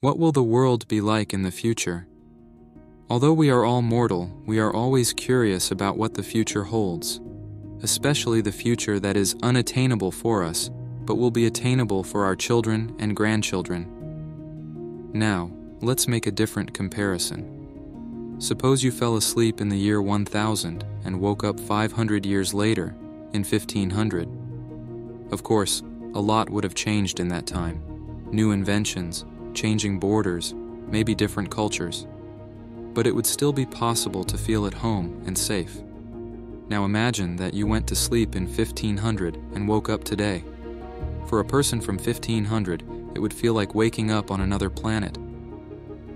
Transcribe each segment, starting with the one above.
What will the world be like in the future? Although we are all mortal, we are always curious about what the future holds, especially the future that is unattainable for us, but will be attainable for our children and grandchildren. Now, let's make a different comparison. Suppose you fell asleep in the year 1000 and woke up 500 years later, in 1500. Of course, a lot would have changed in that time. New inventions, changing borders, maybe different cultures. But it would still be possible to feel at home and safe. Now imagine that you went to sleep in 1500 and woke up today. For a person from 1500, it would feel like waking up on another planet.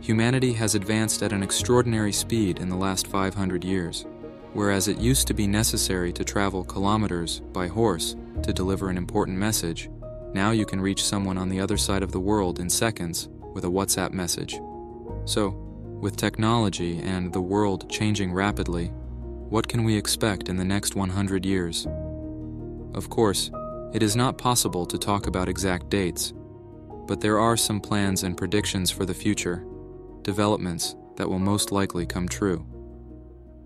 Humanity has advanced at an extraordinary speed in the last 500 years, whereas it used to be necessary to travel kilometers by horse to deliver an important message. Now you can reach someone on the other side of the world in seconds with a WhatsApp message. So, with technology and the world changing rapidly, what can we expect in the next 100 years? Of course, it is not possible to talk about exact dates, but there are some plans and predictions for the future, developments that will most likely come true.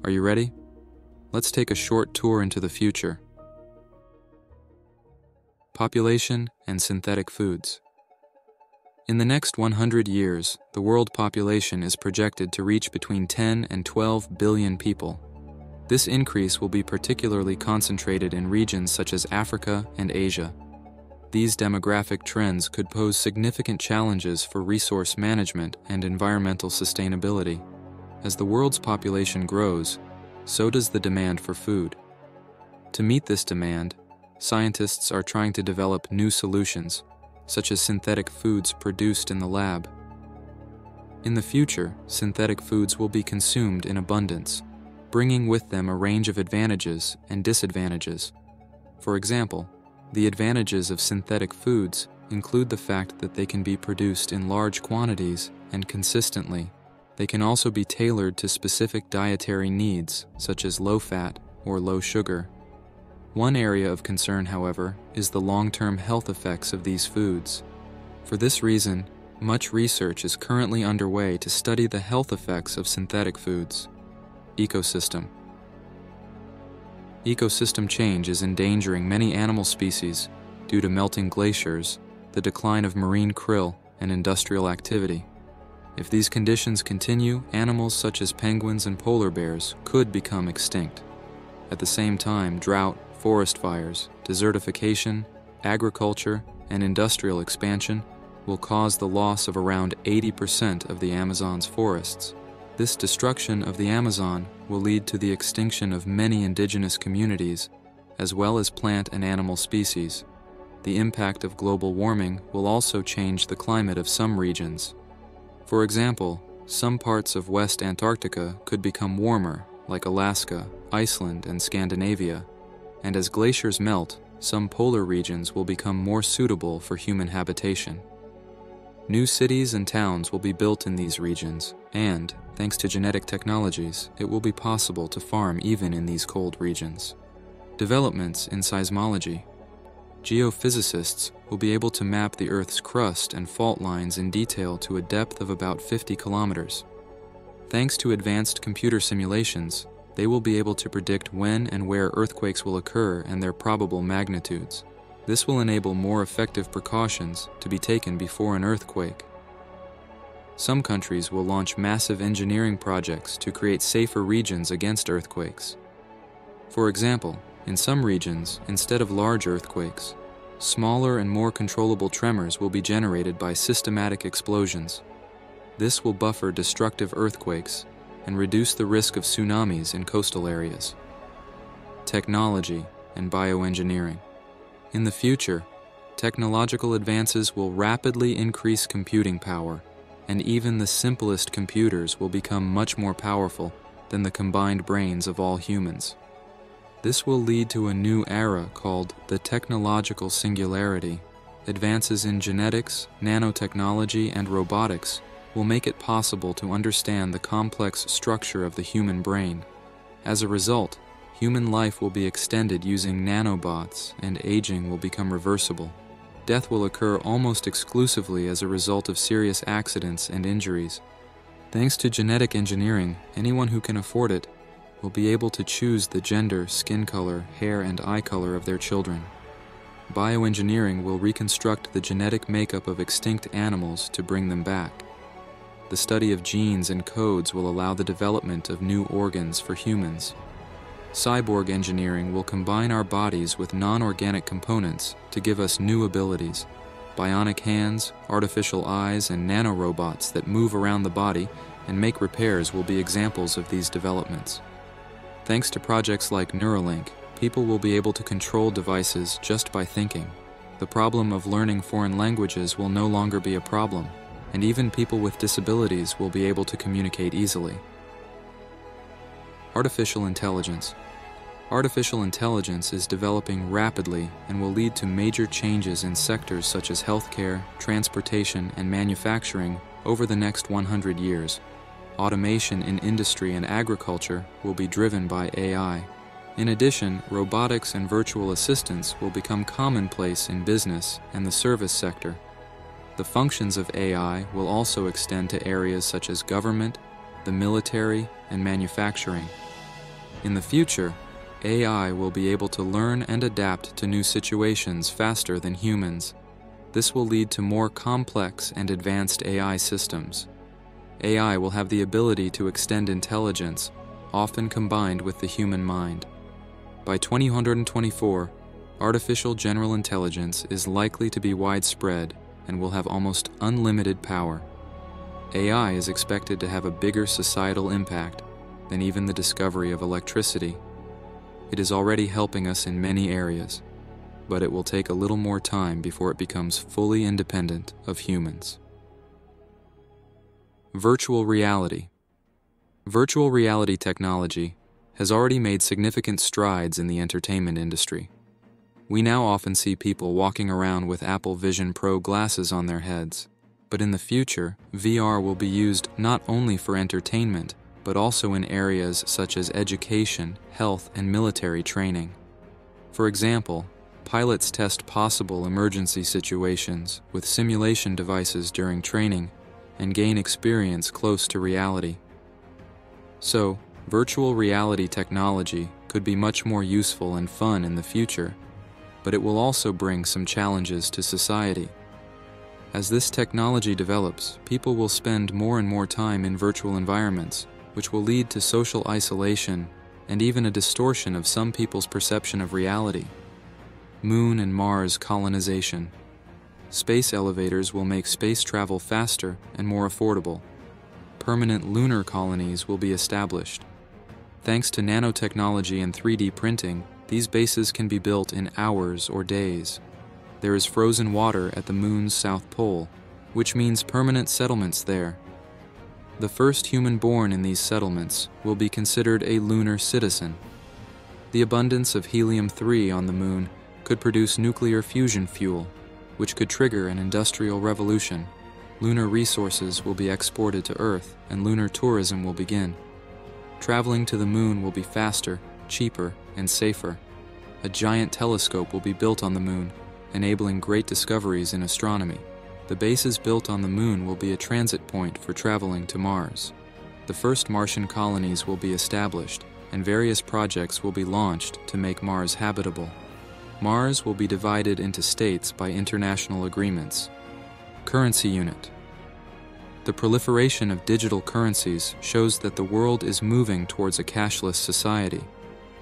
Are you ready? Let's take a short tour into the future. Population and synthetic foods. In the next 100 years, the world population is projected to reach between 10 and 12 billion people. This increase will be particularly concentrated in regions such as Africa and Asia. These demographic trends could pose significant challenges for resource management and environmental sustainability. As the world's population grows, so does the demand for food. To meet this demand, scientists are trying to develop new solutions, such as synthetic foods produced in the lab. In the future, synthetic foods will be consumed in abundance, bringing with them a range of advantages and disadvantages. For example, the advantages of synthetic foods include the fact that they can be produced in large quantities and consistently. They can also be tailored to specific dietary needs, such as low fat or low sugar. One area of concern, however, is the long-term health effects of these foods. For this reason, much research is currently underway to study the health effects of synthetic foods. Ecosystem. Ecosystem change is endangering many animal species due to melting glaciers, the decline of marine krill, and industrial activity. If these conditions continue, animals such as penguins and polar bears could become extinct. At the same time, drought, forest fires, desertification, agriculture, and industrial expansion will cause the loss of around 80% of the Amazon's forests. This destruction of the Amazon will lead to the extinction of many indigenous communities, as well as plant and animal species. The impact of global warming will also change the climate of some regions. For example, some parts of West Antarctica could become warmer, like Alaska, Iceland, and Scandinavia. And as glaciers melt, some polar regions will become more suitable for human habitation. New cities and towns will be built in these regions, and, thanks to genetic technologies, it will be possible to farm even in these cold regions. Developments in seismology. Geophysicists will be able to map the Earth's crust and fault lines in detail to a depth of about 50 kilometers. Thanks to advanced computer simulations, they will be able to predict when and where earthquakes will occur and their probable magnitudes. This will enable more effective precautions to be taken before an earthquake. Some countries will launch massive engineering projects to create safer regions against earthquakes. For example, in some regions, instead of large earthquakes, smaller and more controllable tremors will be generated by systematic explosions. This will buffer destructive earthquakes and reduce the risk of tsunamis in coastal areas. Technology and bioengineering. In the future, technological advances will rapidly increase computing power, and even the simplest computers will become much more powerful than the combined brains of all humans. This will lead to a new era called the technological singularity. Advances in genetics, nanotechnology, and robotics will make it possible to understand the complex structure of the human brain. As a result, human life will be extended using nanobots, and aging will become reversible. death will occur almost exclusively as a result of serious accidents and injuries. Thanks to genetic engineering, anyone who can afford it will be able to choose the gender, skin color, hair, and eye color of their children. Bioengineering will reconstruct the genetic makeup of extinct animals to bring them back. The study of genes and codes will allow the development of new organs for humans. Cyborg engineering will combine our bodies with non-organic components to give us new abilities. Bionic hands, artificial eyes, and nanorobots that move around the body and make repairs will be examples of these developments. Thanks to projects like Neuralink, people will be able to control devices just by thinking. The problem of learning foreign languages will no longer be a problem, and even people with disabilities will be able to communicate easily. Artificial intelligence. Artificial intelligence is developing rapidly and will lead to major changes in sectors such as healthcare, transportation, and manufacturing over the next 100 years. Automation in industry and agriculture will be driven by AI. In addition, robotics and virtual assistants will become commonplace in business and the service sector. The functions of AI will also extend to areas such as government, the military, and manufacturing. In the future, AI will be able to learn and adapt to new situations faster than humans. This will lead to more complex and advanced AI systems. AI will have the ability to extend intelligence, often combined with the human mind. By 2124, artificial general intelligence is likely to be widespread and will have almost unlimited power. AI is expected to have a bigger societal impact than even the discovery of electricity. It is already helping us in many areas, but it will take a little more time before it becomes fully independent of humans. Virtual reality. Virtual reality technology has already made significant strides in the entertainment industry. We now often see people walking around with Apple Vision Pro glasses on their heads, but in the future, VR will be used not only for entertainment, but also in areas such as education, health, and military training. For example, pilots test possible emergency situations with simulation devices during training and gain experience close to reality. So, virtual reality technology could be much more useful and fun in the future, but it will also bring some challenges to society. As this technology develops, people will spend more and more time in virtual environments, which will lead to social isolation and even a distortion of some people's perception of reality. Moon and Mars colonization. Space elevators will make space travel faster and more affordable. Permanent lunar colonies will be established. Thanks to nanotechnology and 3D printing, these bases can be built in hours or days. There is frozen water at the moon's south pole, which means permanent settlements there. The first human born in these settlements will be considered a lunar citizen. The abundance of helium-3 on the moon could produce nuclear fusion fuel, which could trigger an industrial revolution. Lunar resources will be exported to Earth, and lunar tourism will begin. Traveling to the moon will be faster, cheaper, and safer. A giant telescope will be built on the moon, enabling great discoveries in astronomy. The bases built on the moon will be a transit point for traveling to Mars. The first Martian colonies will be established, and various projects will be launched to make Mars habitable. Mars will be divided into states by international agreements. Currency unit. The proliferation of digital currencies shows that the world is moving towards a cashless society.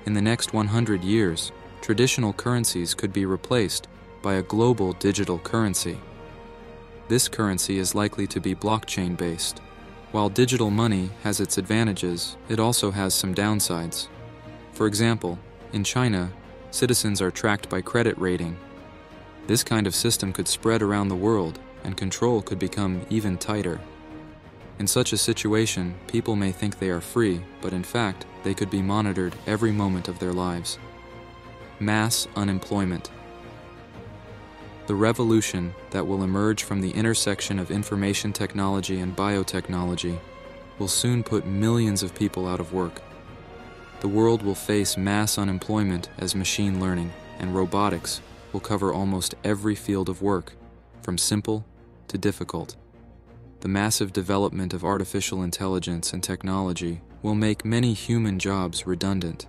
In the next 100 years, traditional currencies could be replaced by a global digital currency. This currency is likely to be blockchain-based. While digital money has its advantages, it also has some downsides. For example, in China, citizens are tracked by credit rating. This kind of system could spread around the world, and control could become even tighter. In such a situation, people may think they are free, but in fact, they could be monitored every moment of their lives. Mass unemployment. The revolution that will emerge from the intersection of information technology and biotechnology will soon put millions of people out of work. The world will face mass unemployment as machine learning and robotics will cover almost every field of work, from simple to difficult. The massive development of artificial intelligence and technology will make many human jobs redundant.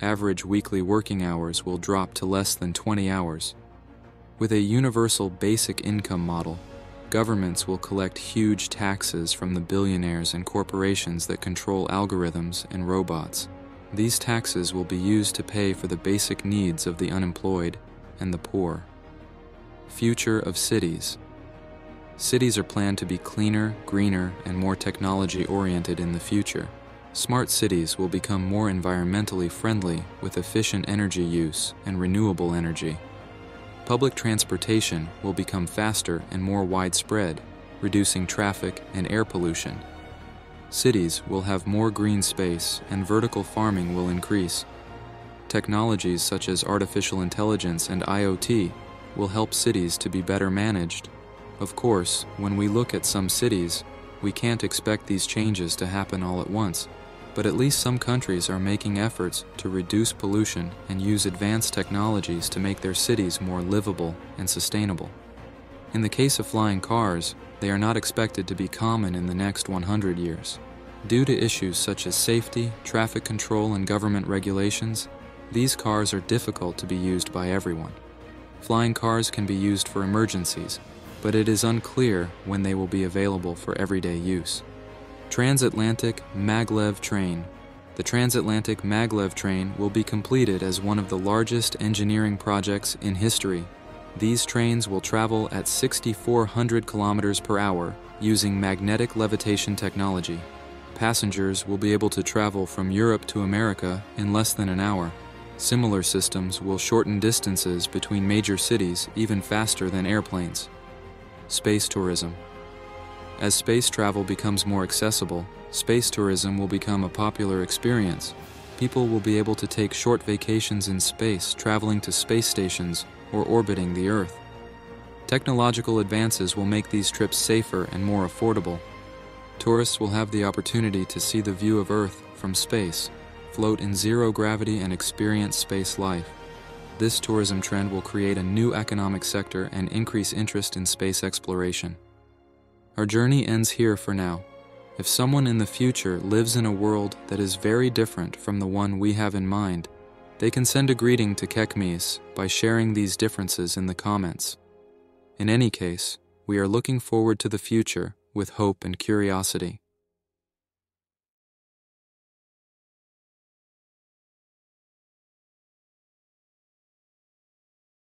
Average weekly working hours will drop to less than 20 hours. With a universal basic income model, governments will collect huge taxes from the billionaires and corporations that control algorithms and robots. These taxes will be used to pay for the basic needs of the unemployed and the poor. Future of cities. Cities are planned to be cleaner, greener, and more technology-oriented in the future. Smart cities will become more environmentally friendly with efficient energy use and renewable energy. Public transportation will become faster and more widespread, reducing traffic and air pollution. Cities will have more green space and vertical farming will increase. Technologies such as artificial intelligence and IoT will help cities to be better managed. Of course, when we look at some cities, we can't expect these changes to happen all at once, but at least some countries are making efforts to reduce pollution and use advanced technologies to make their cities more livable and sustainable. In the case of flying cars, they are not expected to be common in the next 100 years. Due to issues such as safety, traffic control, and government regulations, these cars are difficult to be used by everyone. Flying cars can be used for emergencies, but it is unclear when they will be available for everyday use. Transatlantic maglev train. The transatlantic maglev train will be completed as one of the largest engineering projects in history. These trains will travel at 6,400 kilometers per hour using magnetic levitation technology. Passengers will be able to travel from Europe to America in less than an hour. Similar systems will shorten distances between major cities even faster than airplanes. Space tourism. As space travel becomes more accessible, space tourism will become a popular experience. People will be able to take short vacations in space, traveling to space stations or orbiting the Earth. Technological advances will make these trips safer and more affordable. Tourists will have the opportunity to see the view of Earth from space, float in zero gravity, and experience space life. This tourism trend will create a new economic sector and increase interest in space exploration. Our journey ends here for now. If someone in the future lives in a world that is very different from the one we have in mind, they can send a greeting to Kekmes by sharing these differences in the comments. In any case, we are looking forward to the future with hope and curiosity.